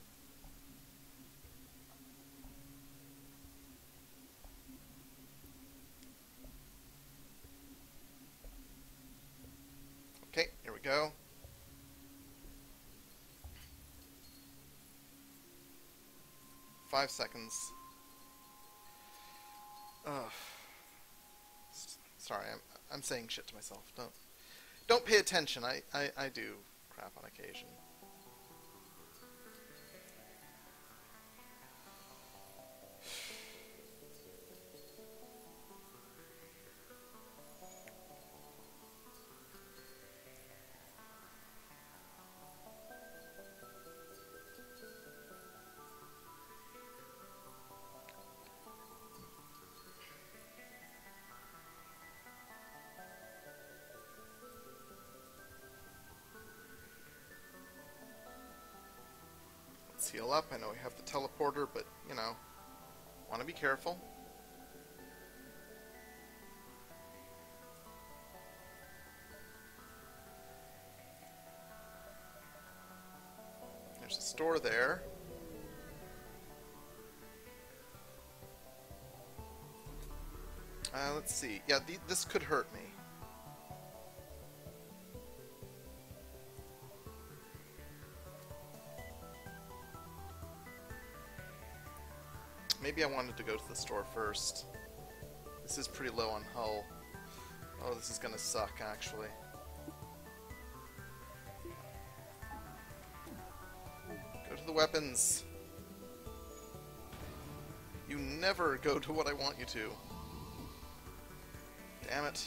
Okay, here we go. Five seconds. Ugh. Sorry, I'm saying shit to myself. Don't pay attention. I do crap on occasion. Heal up. I know we have the teleporter, but, you know, want to be careful. There's a store there. Let's see. Yeah, this could hurt me. Maybe I wanted to go to the store first. This is pretty low on hull. Oh, this is gonna suck, actually. Go to the weapons. You never go to what I want you to. Damn it.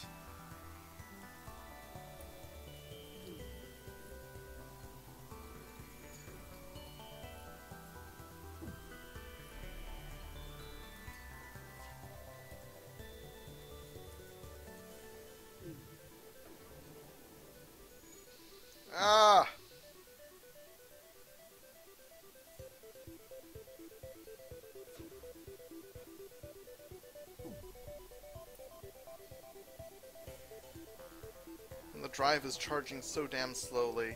Ah! And the drive is charging so damn slowly.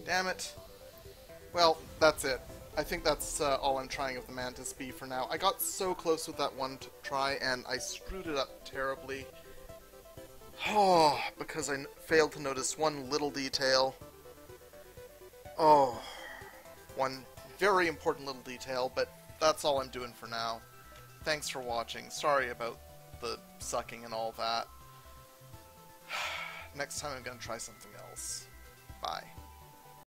Damn it. Well, that's it. I think that's all I'm trying of the Mantis B for now. I got so close with that one try, and I screwed it up terribly. Oh, because I failed to notice one little detail. Oh, one very important little detail, but that's all I'm doing for now. Thanks for watching. Sorry about the sucking and all that. Next time I'm going to try something else. Bye.